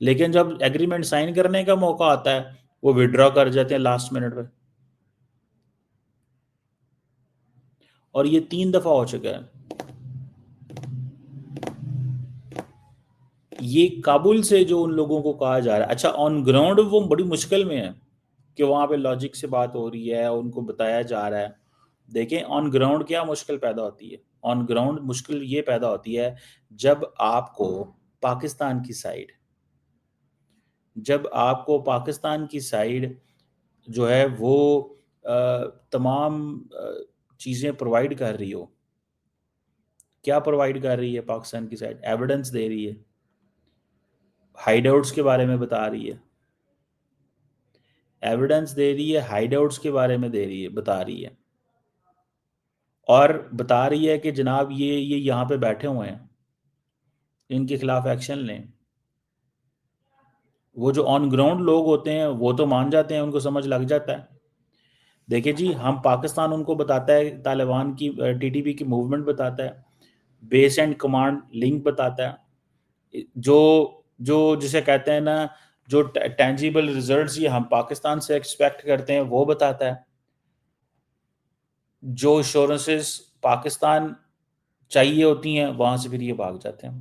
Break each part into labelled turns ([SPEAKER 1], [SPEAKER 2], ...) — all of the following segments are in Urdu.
[SPEAKER 1] لیکن جب ایگریمنٹ سائن کرنے کا موقع آتا ہے وہ وڈرا کر جاتے ہیں لاسٹ منٹ پہ. اور یہ 3 دفعہ ہو چکا ہے. یہ کابل سے جو ان لوگوں کو کہا جا رہا ہے, اچھا آن گراؤنڈ وہ بڑی مشکل میں ہے کہ وہاں پہ لاجک سے بات ہو رہی ہے, ان کو بتایا جا رہا ہے. دیکھیں آن گراؤنڈ کیا مشکل پیدا ہوتی ہے. آن گراؤنڈ مشکل یہ پیدا ہوتی ہے جب آپ کو پاکستان کی سائیڈ جو ہے وہ تمام چیزیں پرووائڈ کر رہی ہو. کیا پرووائڈ کر رہی ہے پاکستان کی سائیڈ؟ ایویڈنس دے رہی ہے, ہائیڈ آؤٹس کے بارے میں بتا رہی ہے, ایویڈنس دے رہی ہے, ہائیڈ آؤٹس کے بارے میں دے رہی ہے, بتا رہی ہے, اور بتا رہی ہے کہ جناب یہ یہاں پہ بیٹھے ہوئے ہیں, ان کے خلاف ایکشن لیں. وہ جو آن گراؤنڈ لوگ ہوتے ہیں وہ تو مان جاتے ہیں, ان کو سمجھ لگ جاتا ہے. دیکھیں جی, ہم پاکستان ان کو بتاتا ہے, طالبان کی ٹی ٹی پی کی موومنٹ بتاتا ہے, بیس اینڈ کمانڈ لنک بتاتا ہے, جو جسے کہتے ہیں نا جو ٹینجیبل ریزلٹس یہ ہم پاکستان سے ایکسپیکٹ کرتے ہیں وہ بتاتا ہے, جو ایشورنسز پاکستان چاہیے ہوتی ہیں وہاں سے پھر یہ بھاگ جاتے ہیں.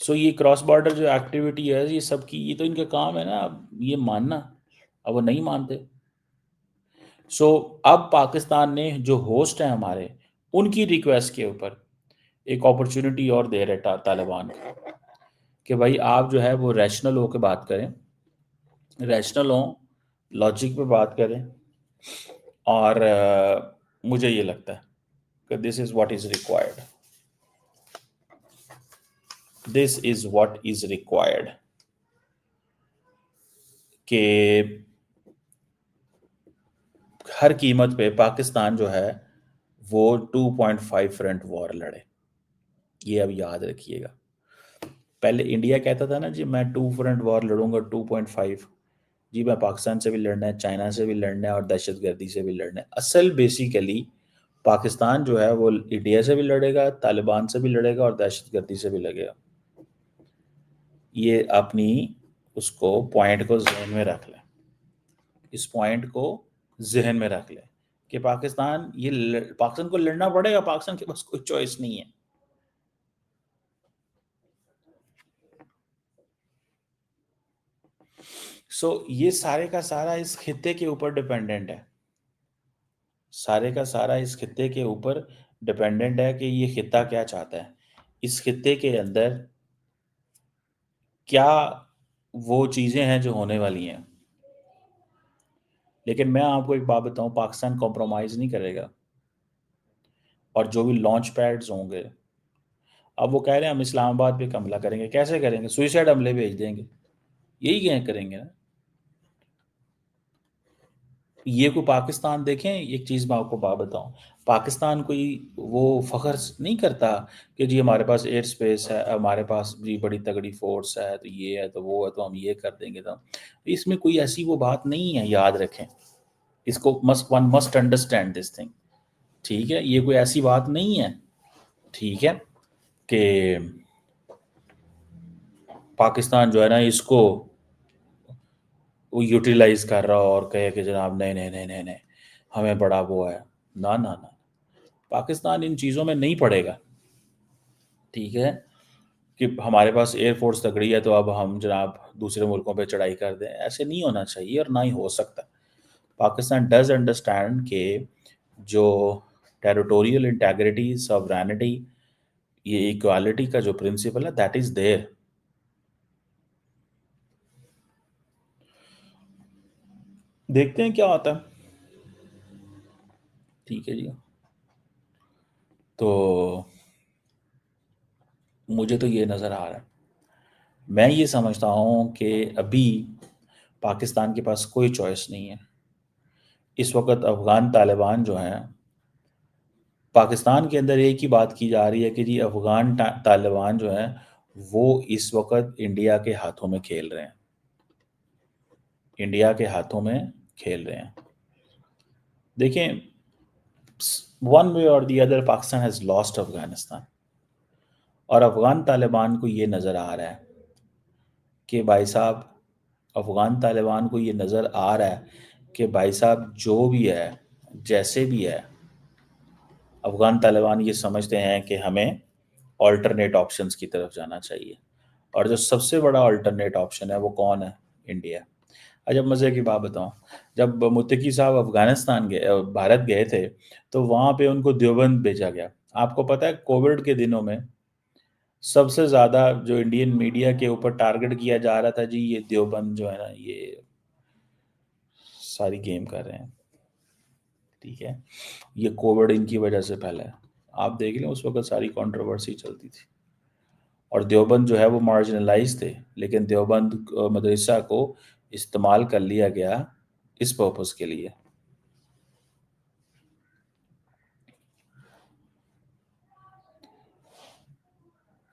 [SPEAKER 1] سو یہ کراس بارڈر جو ایکٹیویٹی ہے یہ سب کی, یہ تو ان کا کام ہے نا اب یہ ماننا, اب وہ نہیں مانتے. سو اب پاکستان نے جو ہوسٹ ہیں ہمارے, ان کی ریکویسٹ کے اوپر ایک اپرچونٹی اور دے رہے طالبان کو کہ بھائی آپ جو ہے وہ ریشنل ہو کے بات کریں, ریشنل ہوں, لاجک پہ بات کریں, اور مجھے یہ لگتا ہے کہ this is what is required, this is what is required کہ ہر قیمت پہ پاکستان جو ہے وہ 2.5 فرنٹ وار لڑے. یہ اب یاد رکھیے گا. پہلے انڈیا کہتا تھا نا جی میں 2 فرنٹ وار لڑوں گا 2.5, جی میں پاکستان سے بھی لڑنا ہے, چائنا سے بھی لڑنا ہے, اور دہشت گردی سے بھی لڑنا ہے. اصل بیسیکلی پاکستان جو ہے وہ انڈیا سے بھی لڑے گا, طالبان سے بھی لڑے گا, اور دہشت گردی سے بھی لڑے گا. یہ اپنی اس کو پوائنٹ کو ذہن میں رکھ لیں, اس پوائنٹ کو ذہن میں رکھ لیں کہ پاکستان کو لڑنا پڑے گا, پاکستان کے پاس کوئی چوائس نہیں ہے. سو یہ سارے کا سارا اس خطے کے اوپر ڈیپینڈنٹ ہے, سارے کا سارا اس خطے کے اوپر ڈیپینڈنٹ ہے کہ یہ خطہ کیا چاہتا ہے, اس خطے کے اندر کیا وہ چیزیں ہیں جو ہونے والی ہیں. لیکن میں آپ کو ایک بات بتاؤں, پاکستان کمپرومائز نہیں کرے گا, اور جو بھی لانچ پیڈز ہوں گے, اب وہ کہہ رہے ہیں ہم اسلام آباد پہ حملہ کریں گے. کیسے کریں گے؟ سوئسائڈ حملے بھیج دیں گے, یہی کریں گے نا. یہ کوئی پاکستان, دیکھیں ایک چیز میں آپ کو بات بتاؤں, پاکستان کوئی وہ فخر نہیں کرتا کہ جی ہمارے پاس ایئر سپیس ہے, ہمارے پاس جی بڑی تگڑی فورس ہے, تو یہ ہے تو وہ ہے تو ہم یہ کر دیں گے. تو اس میں کوئی ایسی وہ بات نہیں ہے, یاد رکھیں اس کو, one must understand this thing, ٹھیک ہے. یہ کوئی ایسی بات نہیں ہے, ٹھیک ہے, کہ پاکستان جو ہے نا اس کو وہ یوٹیلائز کر رہا اور کہے کہ جناب نہیں نہیں نہیں نہیں نہیں ہمیں بڑا وہ ہے. نہ نہ نہ, پاکستان ان چیزوں میں نہیں پڑے گا, ٹھیک ہے, کہ ہمارے پاس ایئر فورس تگڑی ہے تو اب ہم جناب دوسرے ملکوں پہ چڑھائی کر دیں. ایسے نہیں ہونا چاہیے اور نہ ہی ہو سکتا. پاکستان ڈز انڈرسٹینڈ کہ جو ٹیریٹوریل انٹیگریٹی, ساورینٹی, یہ ایکوالٹی کا جو پرنسپل ہے دیٹ از دیر. دیکھتے ہیں کیا ہوتا ہے, ٹھیک ہے جی. تو مجھے تو یہ نظر آ رہا ہے, میں یہ سمجھتا ہوں کہ ابھی پاکستان کے پاس کوئی چوائس نہیں ہے. اس وقت افغان طالبان جو ہیں, پاکستان کے اندر ایک ہی بات کی جا رہی ہے کہ جی افغان طالبان جو ہیں وہ اس وقت انڈیا کے ہاتھوں میں کھیل رہے ہیں, انڈیا کے ہاتھوں میں کھیل رہے ہیں. دیکھیں ون وے اور the other Pakistan has lost Afghanistan, اور افغان طالبان کو یہ نظر آ رہا ہے کہ بھائی صاحب، افغان طالبان کو یہ نظر آ رہا ہے کہ بھائی صاحب جو بھی ہے، جیسے بھی ہے، افغان طالبان یہ سمجھتے ہیں کہ ہمیں آلٹرنیٹ آپشنز کی طرف جانا چاہیے، اور جو سب سے بڑا آلٹرنیٹ آپشن ہے وہ کون ہے؟ انڈیا۔ جب مزے کی بات بتاؤں، جب متقی صاحب افغانستان گئے، بھارت گئے تھے، تو وہاں پہ ان کو دیوبند بھیجا گیا۔ آپ کو پتہ ہے کووڈ کے دنوں میں سب سے زیادہ جو انڈین میڈیا کے اوپر ٹارگٹ کیا جا رہا تھا، جی یہ دیوبند جو ہے نا، یہ ساری گیم کر رہے ہیں، ٹھیک ہے، یہ کووڈ ان کی وجہ سے پھیلا ہے۔ آپ دیکھ لیں اس وقت ساری کنٹروورسی چلتی تھی، اور دیوبند جو ہے وہ مارجنلائز تھے، لیکن دیوبند مدرسہ کو استعمال کر لیا گیا اس پرپس کے لیے۔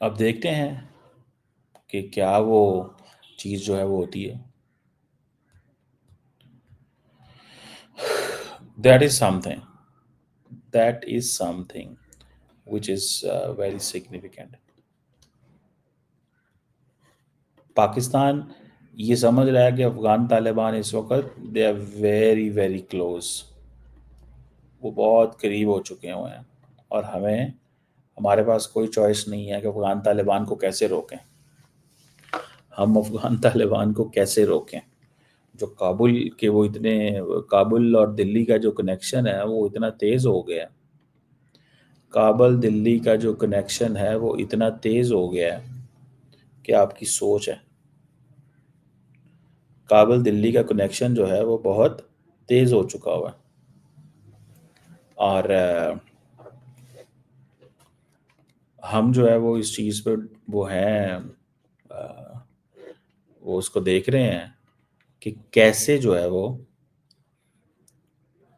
[SPEAKER 1] اب دیکھتے ہیں کہ کیا وہ چیز جو ہے وہ ہوتی ہے۔ That is something, that is something which is very significant. Pakistan یہ سمجھ رہا ہے کہ افغان طالبان اس وقت they are very very close, وہ بہت قریب ہو چکے ہوئے ہیں، اور ہمارے پاس کوئی چوائس نہیں ہے کہ افغان طالبان کو کیسے روکیں۔ ہم افغان طالبان کو کیسے روکیں؟ جو کابل کے وہ اتنے، کابل اور دلی کا جو کنیکشن ہے وہ اتنا تیز ہو گیا ہے، کابل دلی کا جو کنیکشن ہے وہ اتنا تیز ہو گیا ہے کہ آپ کی سوچ ہے، کابل دلی کا کنیکشن جو ہے وہ بہت تیز ہو چکا ہوا ہے، اور ہم جو ہے وہ اس چیز پہ وہ ہیں، وہ اس کو دیکھ رہے ہیں کہ کیسے جو ہے وہ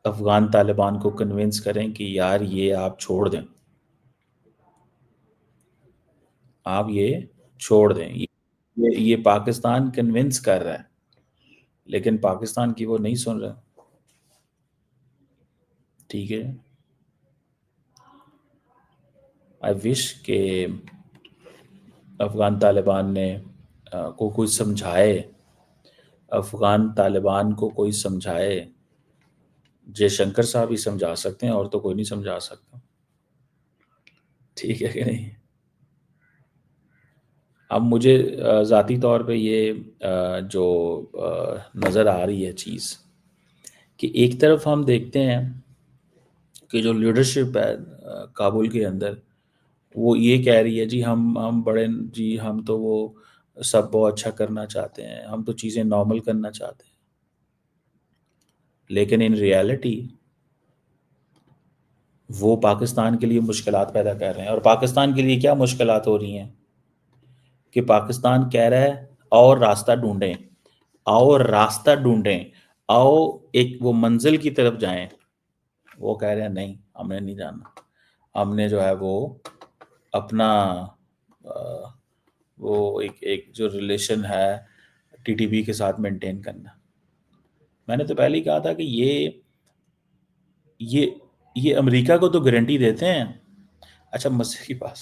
[SPEAKER 1] افغان طالبان کو کنونس کریں کہ یار یہ آپ چھوڑ دیں، آپ یہ چھوڑ دیں، یہ پاکستان کنونس کر رہا ہے، لیکن پاکستان کی وہ نہیں سن رہا، ٹھیک ہے۔ آئی وش کہ افغان طالبان نے کو کوئی سمجھائے، افغان طالبان کو کوئی سمجھائے، جے شنکر صاحب ہی سمجھا سکتے ہیں، اور تو کوئی نہیں سمجھا سکتا، ٹھیک ہے کہ نہیں؟ اب مجھے ذاتی طور پہ یہ جو نظر آ رہی ہے چیز، کہ ایک طرف ہم دیکھتے ہیں کہ جو لیڈرشپ ہے کابل کے اندر، وہ یہ کہہ رہی ہے جی ہم بڑے، جی ہم تو وہ سب بہت اچھا کرنا چاہتے ہیں، ہم تو چیزیں نارمل کرنا چاہتے ہیں، لیکن ان ریالٹی وہ پاکستان کے لیے مشکلات پیدا کر رہے ہیں۔ اور پاکستان کے لیے کیا مشکلات ہو رہی ہیں کہ پاکستان کہہ رہا ہے اور راستہ ڈھونڈیں، آؤ راستہ ڈھونڈیں، آؤ ایک وہ منزل کی طرف جائیں، وہ کہہ رہے ہیں نہیں ہم نے نہیں جانا، ہم نے جو ہے وہ اپنا وہ ایک جو ریلیشن ہے ٹی ٹی پی کے ساتھ مینٹین کرنا۔ میں نے تو پہلے ہی کہا تھا کہ یہ امریکہ کو تو گارنٹی دیتے ہیں، اچھا مسئلے کی بات،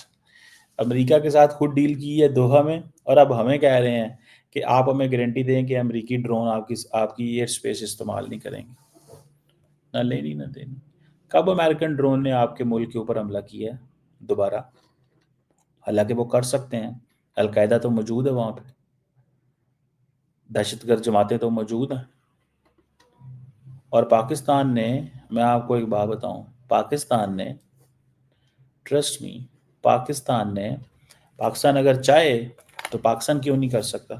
[SPEAKER 1] امریکہ کے ساتھ خود ڈیل کی ہے دوحہ میں، اور اب ہمیں کہہ رہے ہیں کہ آپ ہمیں گارنٹی دیں کہ امریکی ڈرون آپ کی ایئر اسپیس استعمال نہیں کریں گے، نہ لینی نہ دینی۔ کب امریکن ڈرون نے آپ کے ملک کے اوپر حملہ کیا ہے دوبارہ؟ حالانکہ وہ کر سکتے ہیں، القاعدہ تو موجود ہے وہاں پہ، دہشت گرد جماعتیں تو موجود ہیں، اور پاکستان نے، میں آپ کو ایک بات بتاؤں، پاکستان نے، ٹرسٹ می، پاکستان اگر چاہے تو پاکستان کیوں نہیں کر سکتا؟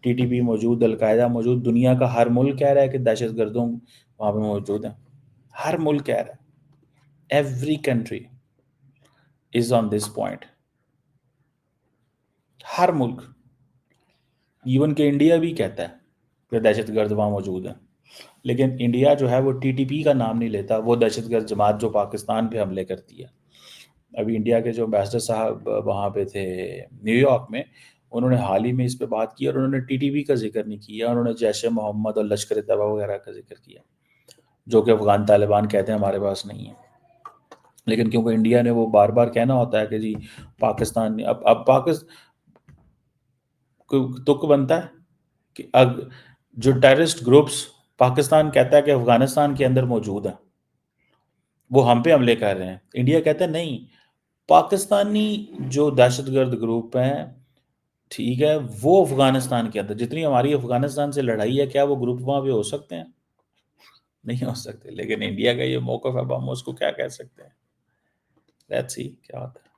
[SPEAKER 1] ٹی ٹی پی موجود، القاعدہ موجود، دنیا کا ہر ملک کہہ رہا ہے کہ دہشت گردوں وہاں پہ موجود ہیں، ہر ملک کہہ رہا ہے، every country is on this point, ہر ملک، ایون کہ انڈیا بھی کہتا ہے کہ دہشت گرد وہاں موجود ہیں، لیکن انڈیا جو ہے وہ ٹی ٹی پی کا نام نہیں لیتا، وہ دہشت گرد جماعت جو پاکستان پہ حملے کرتی ہے۔ ابھی انڈیا کے جو امبیسڈر صاحب وہاں پہ تھے نیو یارک میں، انہوں نے حال ہی میں اس پہ بات کی، اور انہوں نے ٹی ٹی پی کا ذکر نہیں کیا، انہوں نے جیش محمد اور لشکر طیبہ وغیرہ کا ذکر کیا، جو کہ افغان طالبان کہتے ہیں ہمارے پاس نہیں ہے، لیکن کیونکہ انڈیا نے وہ بار بار کہنا ہوتا ہے کہ جی پاکستان نے اب تک بنتا ہے کہ جو ٹیررسٹ گروپس پاکستان کہتا ہے کہ افغانستان کے اندر موجود ہے، وہ ہم پہ حملے کر رہے ہیں، انڈیا کہتا ہے نہیں، پاکستانی جو دہشت گرد گروپ ہیں، ٹھیک ہے، وہ افغانستان کے اندر جتنی ہماری افغانستان سے لڑائی ہے، کیا وہ گروپ وہاں پہ ہو سکتے ہیں؟ نہیں ہو سکتے، لیکن انڈیا کا یہ موقف ہے، اب ہم اس کو کیا کہہ سکتے ہیں؟ لیٹس سی کیا ہوتا ہے۔